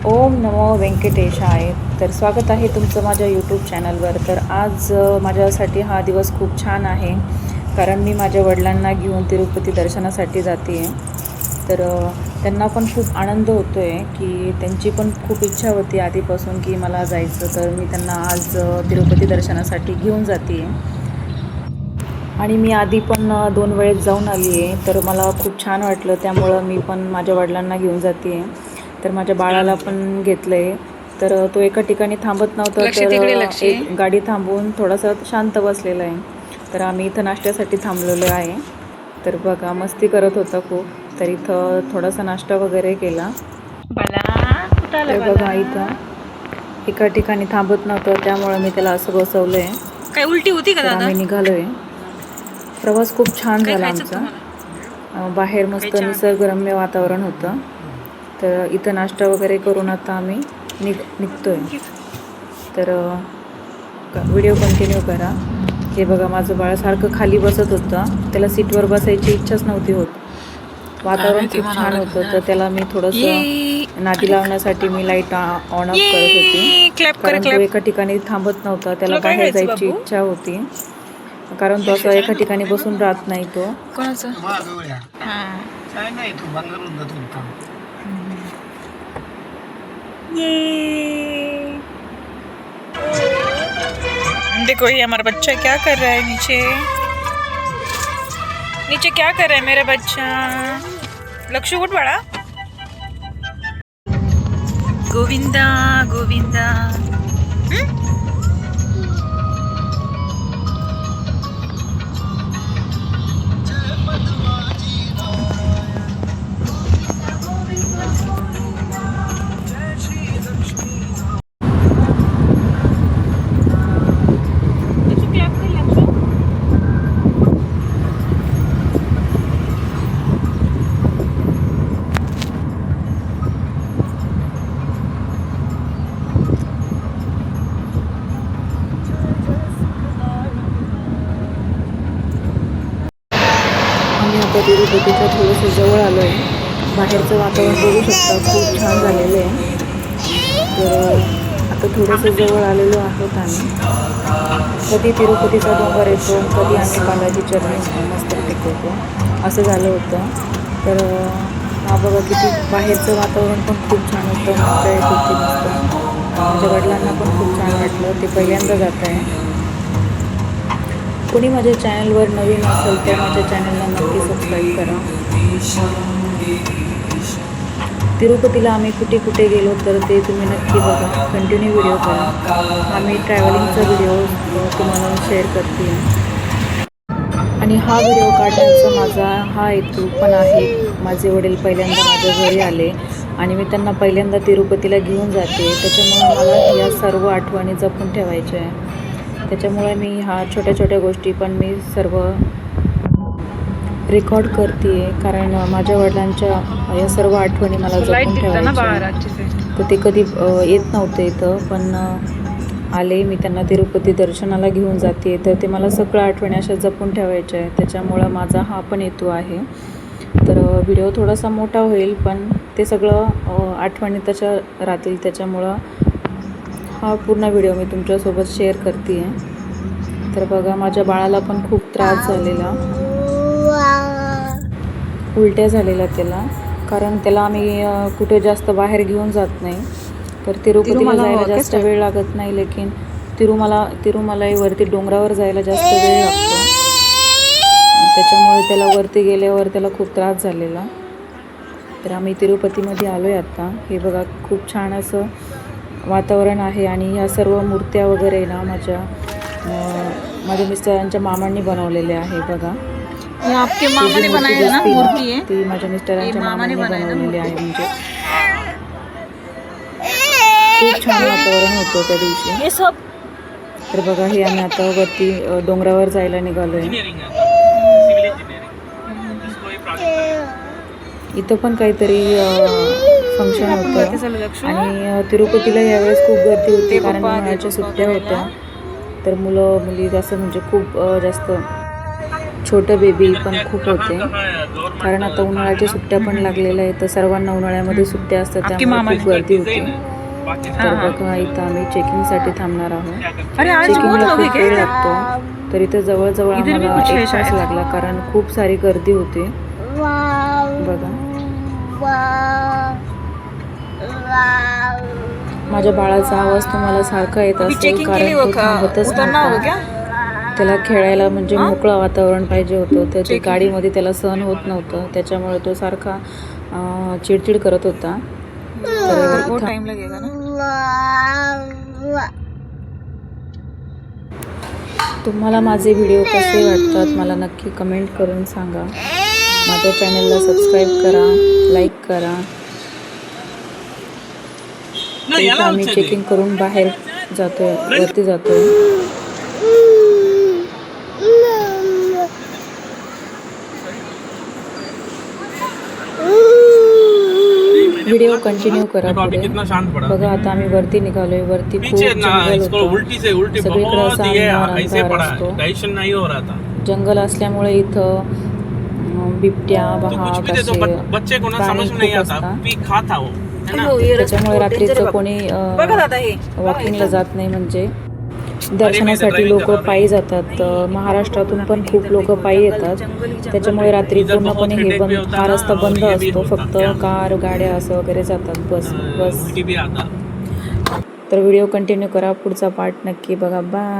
ओम नमो व्यंकटेशाय. तर स्वागत आहे तुमचं माझ्या यूट्यूब चॅनलवर. तर आज माझ्यासाठी हा दिवस खूप छान आहे, कारण मी माझ्या वडिलांना घेऊन तिरुपती दर्शनासाठी जाते आहे. तर त्यांना पण खूप आनंद होतो आहे की त्यांची पण खूप इच्छा होती आधीपासून की मला जायचं. तर मी त्यांना आज तिरुपती दर्शनासाठी घेऊन जाते आहे. आणि मी आधी पण 2 वेळेस जाऊन आली आहे. तर मला खूप छान वाटलं, त्यामुळं मी पण माझ्या वडिलांना घेऊन जाते आहे. तर माझ्या बाळाला पण घेतलं आहे. तर तो एका ठिकाणी थांबत नव्हता, तर एक गाडी थांबवून थोडासा शांत बसलेला आहे. तर आम्ही इथं नाश्त्यासाठी थांबलेलो आहे. तर बघा मस्ती करत होता खूप. तर इथं थोडासा नाश्ता वगैरे केला. तर बघा इथं एका ठिकाणी थांबत नव्हतं, त्यामुळं मी त्याला असं बसवलं आहे. काय उलटी होती का तर दादा? आम्ही निघालो आहे. प्रवास खूप छान झाला आमचा. बाहेर मस्त निसर्गरम्य वातावरण होतं. तर इथं नाश्ता वगैरे करून आता आम्ही निघतो आहे. तर व्हिडिओ कंटिन्यू करा. हे बघा माझं बाळ सारखं खाली बसत होतं, त्याला सीटवर बसायची इच्छाच नव्हती होत. वातावरण खूप छान होतं, तर त्याला मी थोडंसं नादी लावण्यासाठी मी लाईट ऑन ऑफ करत होती, कारण तो एका ठिकाणी थांबत नव्हता. त्याला बाहेर जायची इच्छा होती, कारण तो असं एका ठिकाणी बसून राहत नाही. तो कोणाचं? देखो ये हमारा बच्चा क्या कर रहा है नीचे नीचे क्या कर रहा है मेरा बच्चा? लक्ष्य उठ बड़ा. गोविंदा गोविंदा. आता तिरुपतीच्या थोडंसं जवळ आलो आहे. बाहेरचं वातावरण बघू शकता, खूप छान झालेलं आहे. तर आता थोडंसं जवळ आलेलो आहोत आम्ही. कधी तिरुपतीचा डोंगर येतो, कधी आम्ही बालाजी चरणी मस्त टिकवतो, असं झालं होतं. तर हा बघा किती बाहेरचं वातावरण पण खूप छान होतं, मजा येत होती मस्त. माझ्या वडिलांना पण खूप छान वाटलं, ते पहिल्यांदा जात आहे. कोणी माझ्या चॅनलवर नवीन असेल तर माझ्या चॅनलला नक्की सबस्क्राईब करा. तिरुपतीला आम्ही कुठे कुठे गेलो तर ते तुम्ही नक्की बघा, कंटिन्यू व्हिडिओ करा. आम्ही ट्रॅव्हलिंगचा व्हिडिओ तुम्हाला शेअर करते. आणि हा व्हिडिओ काढण्याचा माझा हा हेतू पण आहे. माझे वडील पहिल्यांदा माझ्या घरी आले आणि मी त्यांना पहिल्यांदा तिरुपतीला घेऊन जाते, त्याच्यामुळे मला या सर्व आठवणी जपून ठेवायच्या आहे. त्याच्यामुळे मी ह्या छोट्या छोट्या गोष्टी पण मी सर्व रेकॉर्ड करते आहे, कारण माझ्या वडिलांच्या या सर्व आठवणी मला जपून ठेवायच्या. तर ते कधी येत नव्हते इथं, पण आले. मी त्यांना तिरुपती दर्शनाला घेऊन जाते, तर ते मला सगळ्या आठवणी अशा जपून ठेवायच्या आहे. त्याच्यामुळं माझा हा पण हेतू आहे. तर व्हिडिओ थोडासा मोठा होईल, पण ते सगळं आठवणी त्याच्या राहतील. त्याच्यामुळं हा पूर्ण व्हिडिओ मी तुमच्यासोबत शेअर करते आहे. तर बघा माझ्या बाळाला पण खूप त्रास झालेला, उलट्या झालेल्या त्याला, कारण त्याला आम्ही कुठे जास्त बाहेर घेऊन जात नाही. तर तिरुपतीला जायला जास्त वेळ लागत नाही, लेकिन तिरुमलाईवरती डोंगरावर जायला जास्त वेळ लागतो. त्याच्यामुळे त्याला वरती गेल्यावर त्याला खूप त्रास झालेला. तर आम्ही तिरुपतीमध्ये आलो आहे आता. हे बघा खूप छान असं वातावरण आहे, आणि ह्या सर्व मूर्त्या वगैरे ना माझ्या मिस्टरांच्या मामांनी बनवलेल्या आहे. बघा आपके मामा ने बनाया ना मूर्ति है, ती माझ्या मिस्टरांच्या मामांनी बनवलेली आहे. म्हणजे खूप छान वातावरण होतं त्या दिवशी. तर बघा हे आम्ही आता वरती डोंगरावर जायला निघालो आहे. इथं पण काहीतरी फंक्शन होतं, आणि तिरुपतीला यावेळेस खूप गर्दी होती, कारण उन्हाळ्याच्या सुट्ट्या होत्या. तर मुलं मुली असं म्हणजे खूप जास्त छोटं बेबी पण खूप होते, कारण आता उन्हाळ्याच्या सुट्ट्या पण लागलेल्या आहेत, तर सर्वांना उन्हाळ्यामध्ये सुट्ट्या असतात त्यामुळे खूप गर्दी होती. तर बघा इथं आम्ही चेकिंगसाठी थांबणार आहोत. अरे आज चेकिंगला बहुत लोग खूप वेळ लागतो, तर इथं जवळजवळ इधर भी आम्हाला कुछ है 1 तास लागला, कारण खूप सारी गर्दी होती. बघा माझ्या बाळाचा आवाज तुम्हाला सारखा येत असेल, कारण तो थांबतच नव्हता. त्याला खेळायला म्हणजे मोकळं वातावरण पाहिजे होतं, तर ते गाडीमध्ये त्याला सहन होत नव्हतं, त्याच्यामुळे तो सारखा चिडचिड करत होता. तर बहुत टाइम लगेगा ना. तुम्हाला माझे व्हिडिओ कसे वाटतात मला नक्की कमेंट करून सांगा. माझ्या चॅनलला सबस्क्राईब करा, लाईक करा. इथं आम्ही चेकिंग करून बाहेर जातोय, वरती जातोय. व्हिडिओ कंटिन्यू करा पुढे. बघा आता आम्ही वरती निघालोय. वरती खूप जंगल होतं, सगळीकडे असा अंधार असतो. जंगल असल्यामुळे इथं बिबट्या, वाघ असे प्राणी खूप असतात. त्याच्यामुळे रात्रीचं कोणी वॉकिंगला जात नाही, म्हणजे दर्शनासाठी लोक पायी जातात. महाराष्ट्रातून पण खूप लोक पायी येतात, त्याच्यामुळे रात्री पूर्णपणे हे बंद, हा रस्ता बंद असतो. फक्त कार, गाड्या असं वगैरे जातात, बस. तर व्हिडिओ कंटिन्यू करा, पुढचा पार्ट नक्की बघा. बाय.